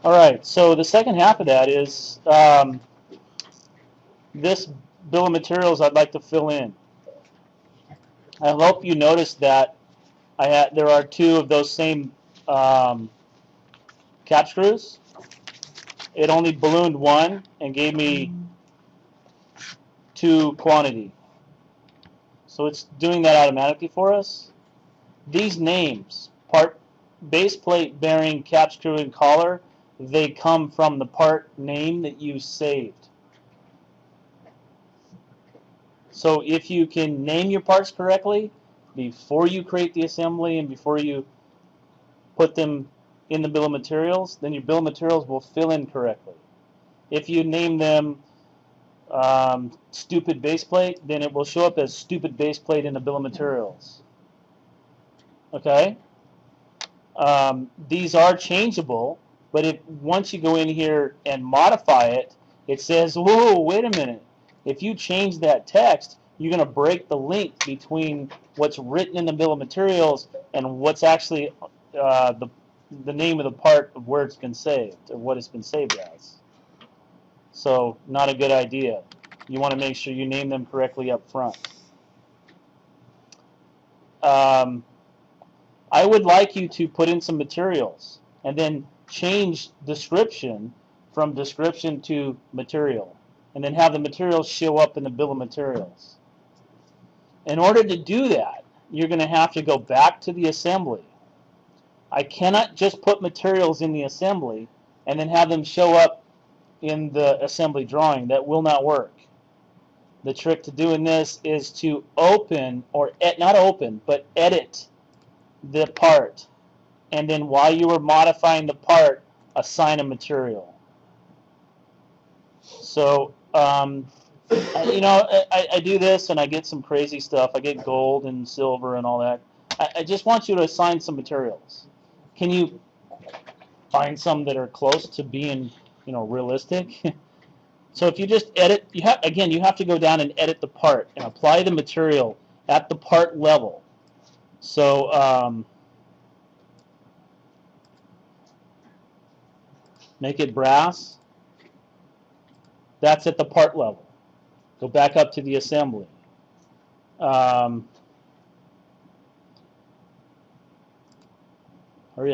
All right, so the second half of that is this bill of materials I'd like to fill in. I hope you noticed that there are two of those same cap screws. It only ballooned one and gave me two quantity. So it's doing that automatically for us. These names, part, base plate, bearing, cap screw, and collar, they come from the part name that you saved. So if you can name your parts correctly before you create the assembly and before you put them in the bill of materials, then your bill of materials will fill in correctly. If you name them stupid base plate, then it will show up as stupid base plate in the bill of materials. Okay? These are changeable, but if once you go in here and modify it, it says, whoa, wait a minute. If you change that text, you're going to break the link between what's written in the bill of materials and what's actually the name of the part of where it's been saved, or what it's been saved as. So, not a good idea. You want to make sure you name them correctly up front. I would like you to put in some materials and then change description from description to material, and then have the materials show up in the bill of materials. In order to do that, you're going to have to go back to the assembly. I cannot just put materials in the assembly and then have them show up in the assembly drawing. That will not work. The trick to doing this is to open, or not open, but edit the part, and then while you are modifying the part, assign a material. So you know, I do this and I get some crazy stuff. I get gold and silver and all that. I just want you to assign some materials. Can you find some that are close to being, you know, realistic? So if you just edit, you have to go down and edit the part and apply the material at the part level. So make it brass. That's at the part level. Go back up to the assembly. Hurry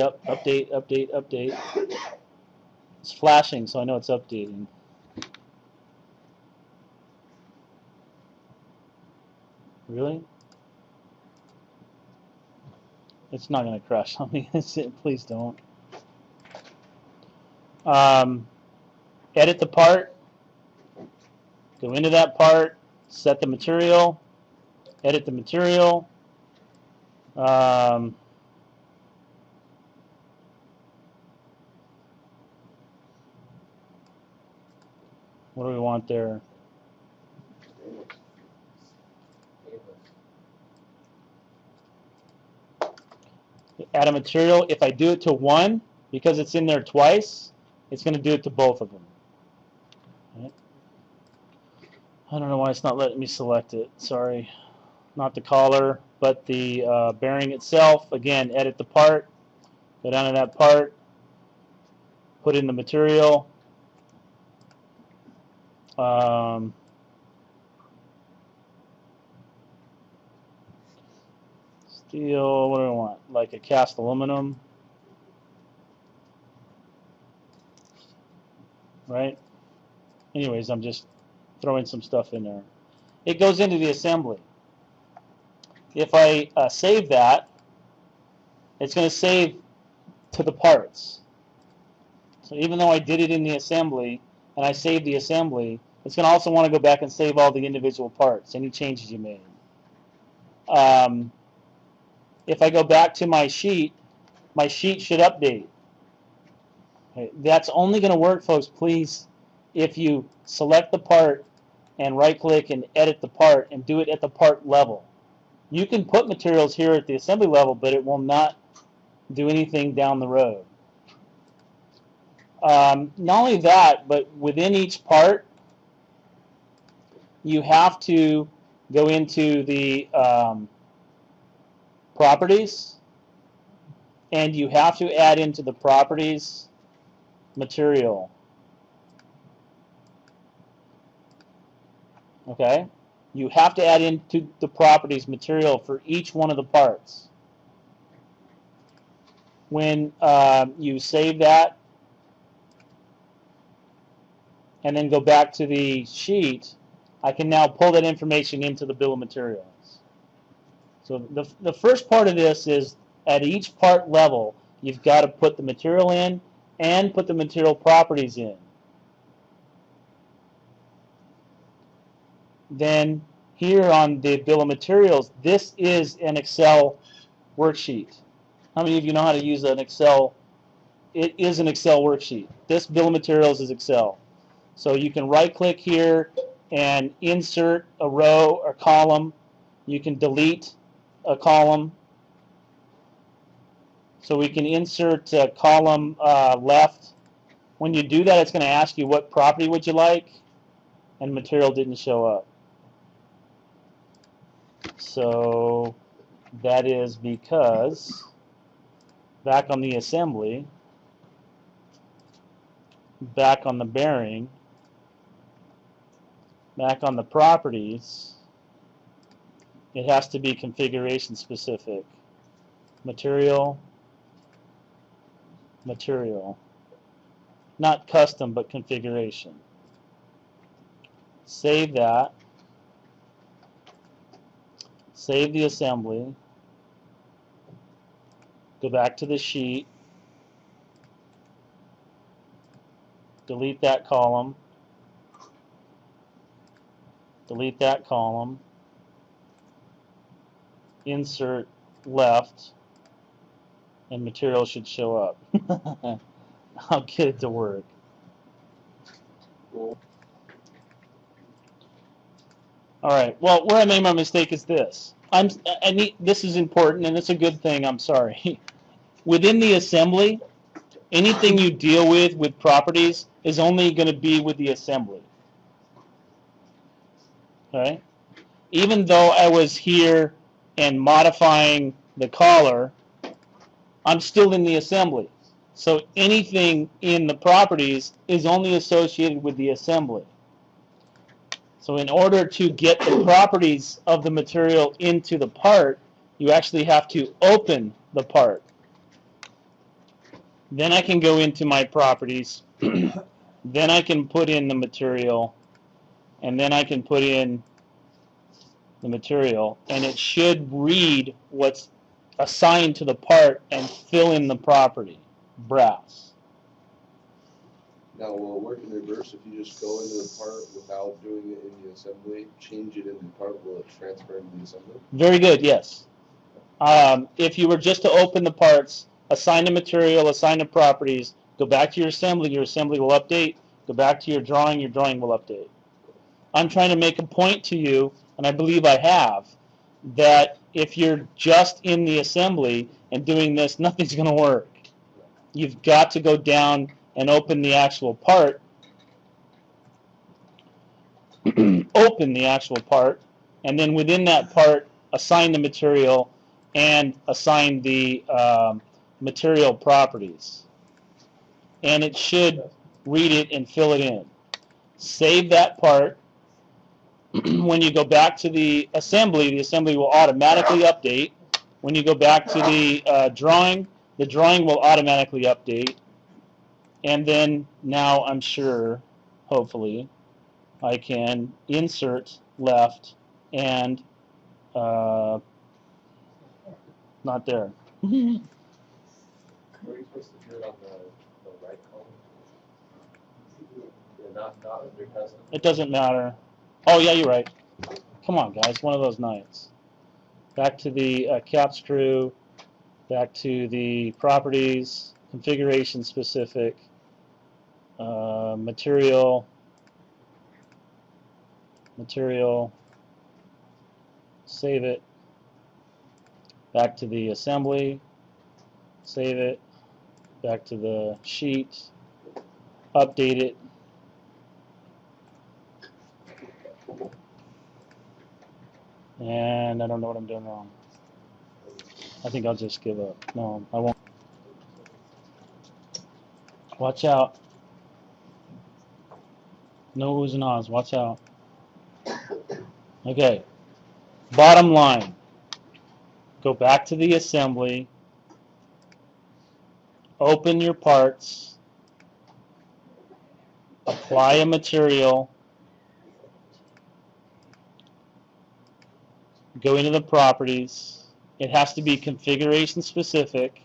up, update, update, update. It's flashing, so I know it's updating. Really? It's not going to crash on me. Please don't. Edit the part. Go into that part. Set the material. Edit the material. What do we want there? Add a material. If I do it to one, because it's in there twice, it's going to do it to both of them. Okay. I don't know why it's not letting me select it. Sorry. Not the collar, but the bearing itself. Again, edit the part. Go down to that part. Put in the material. Steel, what do I want? Like a cast aluminum. Right? Anyways, I'm just throwing some stuff in there. It goes into the assembly. If I save that, it's going to save to the parts. So even though I did it in the assembly and I saved the assembly, it's going to also want to go back and save all the individual parts, any changes you made. If I go back to my sheet should update. Okay, that's only going to work, folks, please, if you select the part and right-click and edit the part and do it at the part level. You can put materials here at the assembly level, but it will not do anything down the road. Not only that, but within each part, you have to go into the properties, and you have to add into the properties material. Okay? You have to add into the properties material for each one of the parts. When you save that and then go back to the sheet, I can now pull that information into the bill of materials. So the first part of this is at each part level, you've got to put the material in and put the material properties in. Then here on the bill of materials, this is an Excel worksheet. How many of you know how to use an Excel? It is an Excel worksheet. This bill of materials is Excel. So you can right click here and insert a row or column. You can delete a column. So we can insert a column left. When you do that, it's going to ask you what property would you like, and material didn't show up. So that is because back on the assembly, back on the bearing, back on the properties, it has to be configuration specific. Material, material. Not custom, but configuration. Save that. Save the assembly. Go back to the sheet. Delete that column. Delete that column. Insert left. And material should show up. I'll get it to work. Cool. All right. Well, where I made my mistake is this. This is important, and it's a good thing. I'm sorry. Within the assembly, anything you deal with properties is only going to be with the assembly. Okay. Even though I was here and modifying the collar, I'm still in the assembly. So anything in the properties is only associated with the assembly. So in order to get the properties of the material into the part, you actually have to open the part. Then I can go into my properties. Then I can put in the material. And then I can put in the material. And it should read what's assigned to the part and fill in the property. Brass. Now, will it work in reverse if you just go into the part without doing it in the assembly, change it in the part, will it transfer into the assembly? Very good, yes. If you were just to open the parts, assign the material, assign the properties, go back to your assembly will update. Go back to your drawing will update. I'm trying to make a point to you, and I believe I have, that if you're just in the assembly and doing this, nothing's going to work. You've got to go down and open the actual part. Open the actual part, and then within that part, assign the material and assign the material properties. And it should read it and fill it in. Save that part. When you go back to the assembly will automatically update. When you go back to the drawing will automatically update. And then now I'm sure, hopefully, I can insert left and not there. Are you supposed to do it on the right column? Yeah, not under custom. It doesn't matter. Oh yeah, you're right. Come on, guys, one of those nights. Back to the cap screw. Back to the properties, configuration specific, material, save it. Back to the assembly, save it. Back to the sheet, update it. And I don't know what I'm doing wrong. I think I'll just give up. No, I won't. Watch out. No oohs and ahs. Watch out. Okay. Bottom line. Go back to the assembly. Open your parts. Apply a material. Go into the properties. It has to be configuration specific.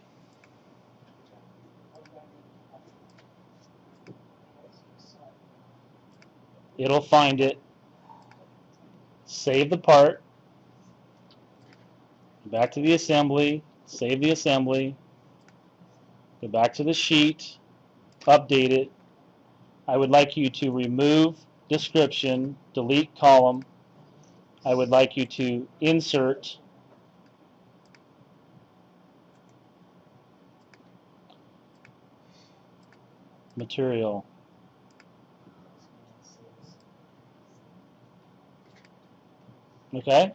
It'll find it. Save the part. Back to the assembly. Save the assembly. Go back to the sheet. Update it. I would like you to remove description, delete column. I would like you to insert material. Okay?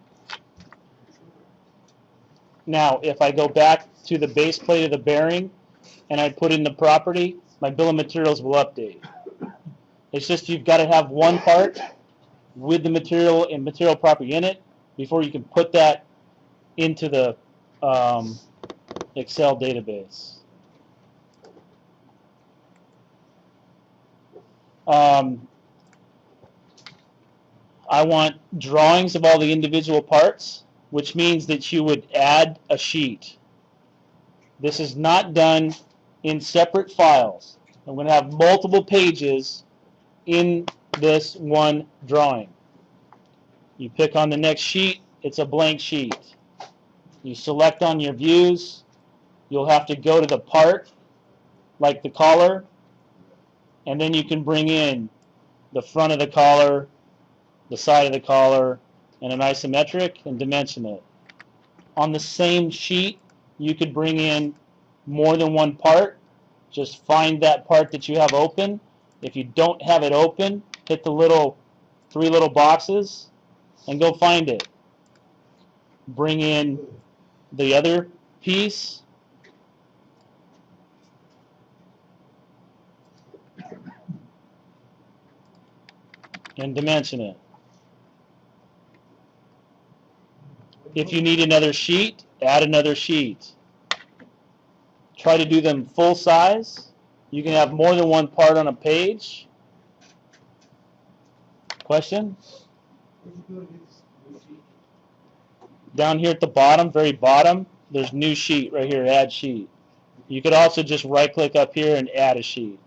Now, if I go back to the base plate of the bearing and I put in the property, my bill of materials will update. It's just you've got to have one part with the material and material property in it before you can put that into the Excel database. I want drawings of all the individual parts, which means that you would add a sheet. This is not done in separate files. I'm going to have multiple pages in this one drawing. You pick on the next sheet, it's a blank sheet. You select on your views, you'll have to go to the part, like the collar, and then you can bring in the front of the collar, the side of the collar, and an isometric and dimension it. On the same sheet, you could bring in more than one part. Just find that part that you have open. If you don't have it open, hit the three little boxes and go find it. Bring in the other piece. And dimension it. If you need another sheet, add another sheet. Try to do them full size. You can have more than one part on a page. Question? Down here at the bottom, very bottom, there's new sheet right here, add sheet. You could also just right click up here and add a sheet.